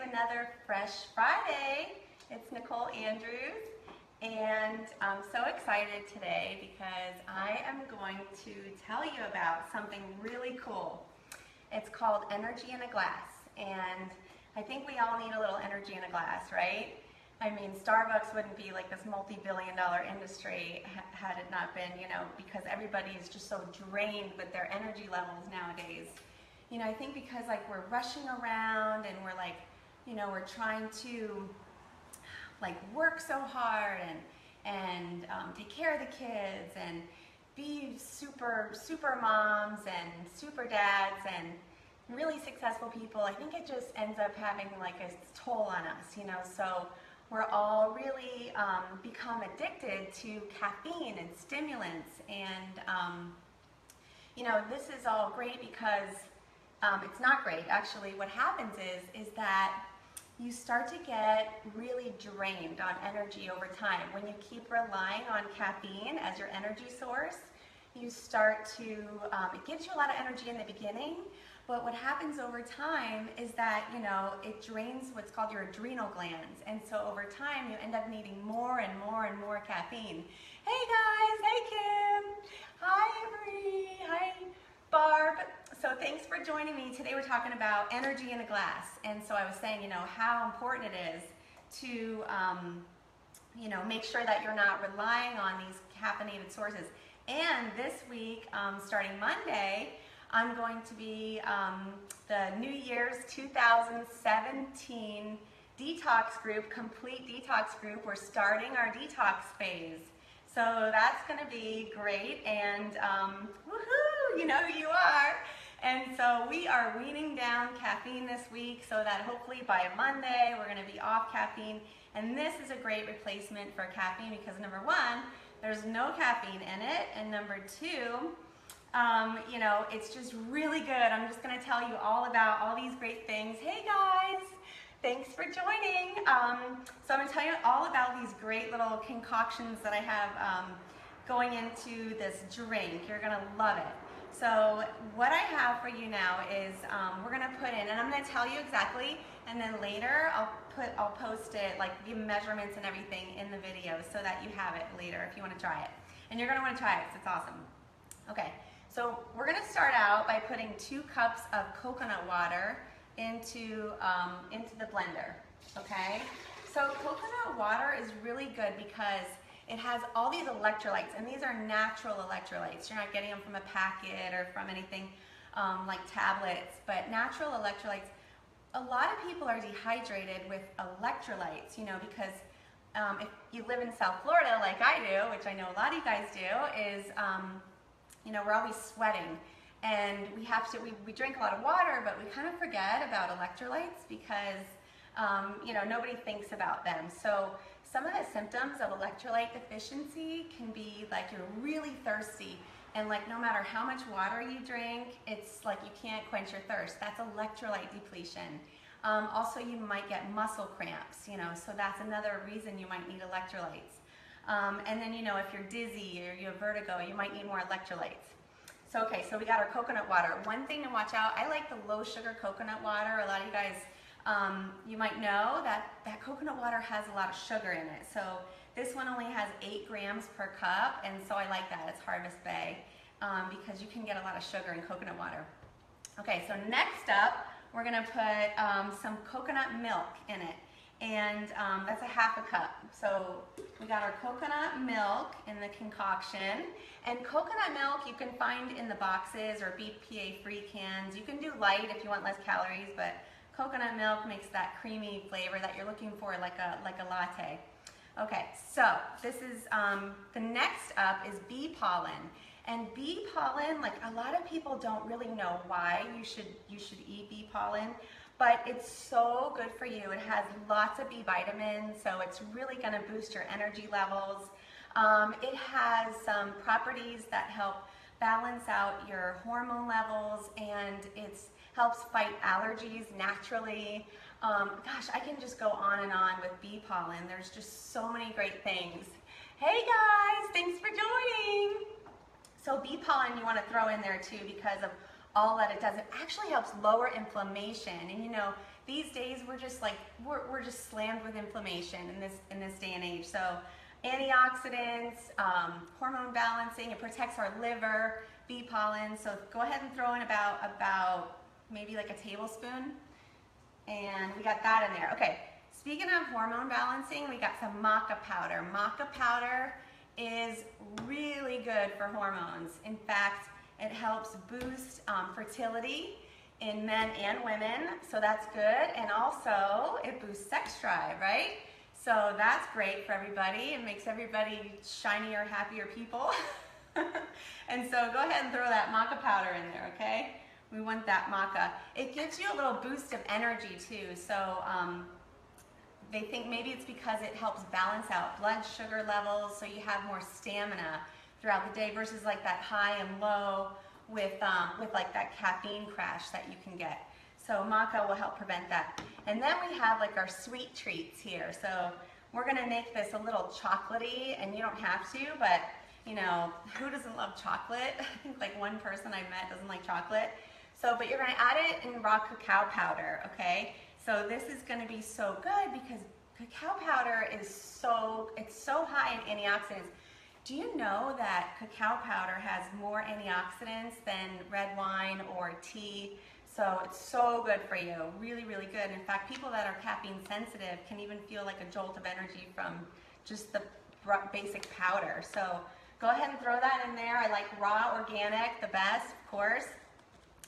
another Fresh Friday. It's Nicole Andrews, and I'm so excited today because I am going to tell you about something really cool. It's called energy in a glass, and I think we all need a little energy in a glass, right? I mean, Starbucks wouldn't be like this multi-billion-dollar industry had it not been, because everybody is just so drained with their energy levels nowadays. I think because like we're rushing around and we're like, we're trying to like work so hard and take care of the kids and be super moms and super dads and really successful people. I think it just ends up having like a toll on us, so we're all really become addicted to caffeine and stimulants, and this is all great because it's not great. Actually, what happens is that you start to get really drained on energy over time. When you keep relying on caffeine as your energy source, you start to, it gives you a lot of energy in the beginning, but what happens over time is that, it drains what's called your adrenal glands. And so over time, you end up needing more and more and more caffeine. Hey guys, hey Kim, hi Avery, hi Barb. So thanks for joining me. Today we're talking about energy in a glass. And so I was saying, how important it is to, make sure that you're not relying on these caffeinated sources. And this week, starting Monday, I'm going to be the New Year's 2017 detox group, complete detox group. We're starting our detox phase. So that's going to be great, and woohoo, you know who you are. And so we are weaning down caffeine this week so that hopefully by Monday we're going to be off caffeine. And this is a great replacement for caffeine because number one, there's no caffeine in it, and number two, it's just really good. I'm just going to tell you all about all these great things. Hey guys, thanks for joining. So I'm going to tell you all about these great little concoctions that I have going into this drink. You're going to love it. So what I have for you now is we're going to put in, and I'm going to tell you exactly, and then later I'll post it, like the measurements and everything in the video so that you have it later if you want to try it. And you're going to want to try it because it's awesome. Okay, so we're going to start out by putting 2 cups of coconut water into the blender, okay? So coconut water is really good because it has all these electrolytes, and these are natural electrolytes. You're not getting them from a packet or from anything like tablets, but natural electrolytes. A lot of people are dehydrated with electrolytes, because if you live in South Florida like I do, which I know a lot of you guys do, is, we're always sweating. And we drink a lot of water, but we kind of forget about electrolytes because, nobody thinks about them. So some of the symptoms of electrolyte deficiency can be like you're really thirsty, and like no matter how much water you drink, it's like you can't quench your thirst. That's electrolyte depletion. Also, you might get muscle cramps, so that's another reason you might need electrolytes. And then, if you're dizzy or you have vertigo, you might need more electrolytes. So, okay, so we got our coconut water. One thing to watch out, I like the low sugar coconut water. A lot of you guys, you might know that coconut water has a lot of sugar in it. So this one only has 8 grams per cup, and so I like that. It's Harvest Bay because you can get a lot of sugar in coconut water. Okay, so next up, we're gonna put some coconut milk in it. And that's a ½ a cup. So we got our coconut milk in the concoction. And coconut milk you can find in the boxes or BPA-free cans. You can do light if you want less calories, but coconut milk makes that creamy flavor that you're looking for, like a latte. Okay, so this is, the next up is bee pollen. And bee pollen, like a lot of people don't really know why you should eat bee pollen. But it's so good for you. It has lots of B vitamins, so it's really going to boost your energy levels. It has some properties that help balance out your hormone levels, and it helps fight allergies naturally. Gosh, I can just go on and on with bee pollen. There's just so many great things. Hey guys, thanks for joining. So bee pollen you want to throw in there too because of all that it does, it actually helps lower inflammation. And you know, these days we're just like, we're just slammed with inflammation in this day and age. So antioxidants, hormone balancing, it protects our liver, bee pollen. So go ahead and throw in about maybe like a tablespoon. And we got that in there. Okay, speaking of hormone balancing, we got some maca powder. Maca powder is really good for hormones. In fact, it helps boost fertility in men and women, so that's good. And also, it boosts sex drive, right? So that's great for everybody. It makes everybody shinier, happier people. And so go ahead and throw that maca powder in there, okay? We want that maca. It gives you a little boost of energy too. So they think maybe it's because it helps balance out blood sugar levels, so you have more stamina throughout the day versus like that high and low with like that caffeine crash that you can get. So maca will help prevent that. And then we have like our sweet treats here. So we're gonna make this a little chocolatey, and you don't have to, but you know, who doesn't love chocolate? I think like one person I met doesn't like chocolate. So, but you're gonna add it in raw cacao powder, okay? So this is gonna be so good because cacao powder is so high in antioxidants. Do you know that cacao powder has more antioxidants than red wine or tea? So it's so good for you, really, really good. In fact, people that are caffeine sensitive can even feel like a jolt of energy from just the basic powder. So go ahead and throw that in there. I like raw organic, the best, of course.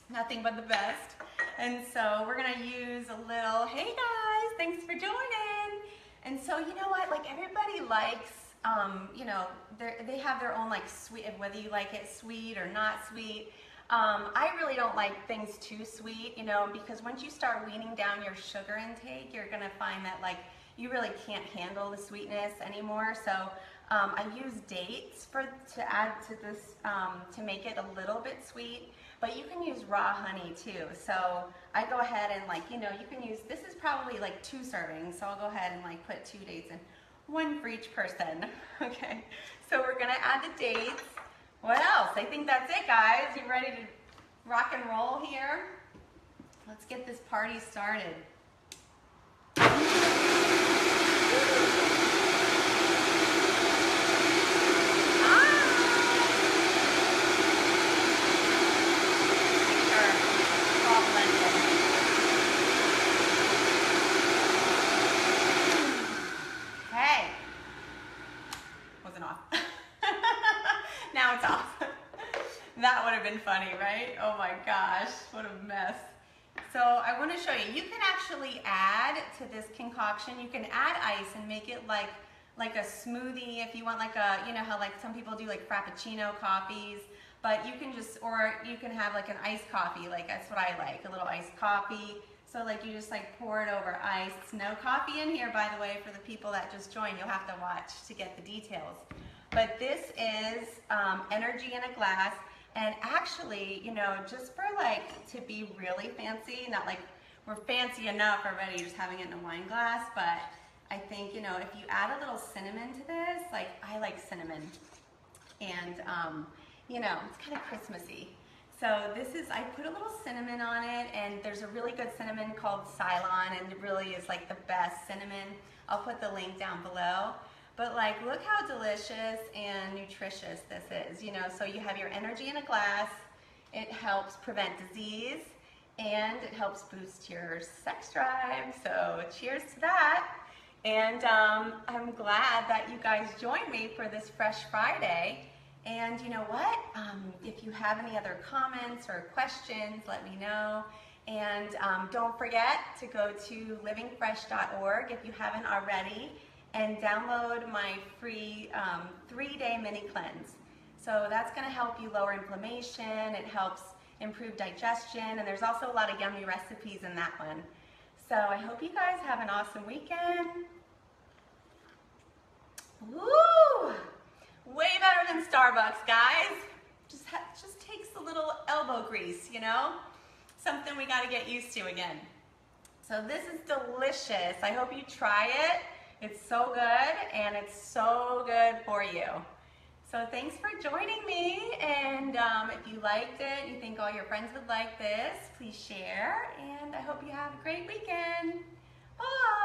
Nothing but the best. And so we're gonna use a little, hey guys, thanks for joining. And so you know what, like everybody likes, you know, they have their own like sweet, whether you like it sweet or not sweet. I really don't like things too sweet, you know, because once you start weaning down your sugar intake, you're gonna find that like you really can't handle the sweetness anymore. So I use dates to add to this to make it a little bit sweet. But you can use raw honey too. So I go ahead and like, you know, you can use, this is probably like 2 servings. So I'll go ahead and like put 2 dates in, 1 for each person. Okay, so we're gonna add the dates. What else? I think that's it, guys. You ready to rock and roll here? Let's get this party started. That would have been funny, right? Oh my gosh, what a mess. So I want to show you, you can actually add to this concoction, you can add ice and make it like a smoothie if you want, like a, you know how like some people do like Frappuccino coffees, but you can just, or you can have like an iced coffee, like that's what I like, a little iced coffee. So like you just like pour it over ice. No coffee in here, by the way, for the people that just joined. You'll have to watch to get the details. But this is energy in a glass. And actually, you know, just for like to be really fancy, not like we're fancy enough already just having it in a wine glass, but I think, you know, if you add a little cinnamon to this, like I like cinnamon, and you know, it's kind of Christmassy. So this is, I put a little cinnamon on it, and there's a really good cinnamon called Ceylon, and it really is like the best cinnamon. I'll put the link down below. But like, look how delicious and nutritious this is, you know, so you have your energy in a glass, it helps prevent disease, and it helps boost your sex drive, so cheers to that. And I'm glad that you guys joined me for this Fresh Friday. And you know what, if you have any other comments or questions, let me know. And don't forget to go to livingfresh.org if you haven't already, and download my free 3-day mini cleanse. So that's gonna help you lower inflammation, it helps improve digestion, and there's also a lot of yummy recipes in that one. So I hope you guys have an awesome weekend. Woo! Way better than Starbucks, guys. Just takes a little elbow grease, you know? Something we gotta get used to again. So this is delicious. I hope you try it. It's so good, and it's so good for you. So thanks for joining me, and if you liked it, you think all your friends would like this, please share, and I hope you have a great weekend. Bye!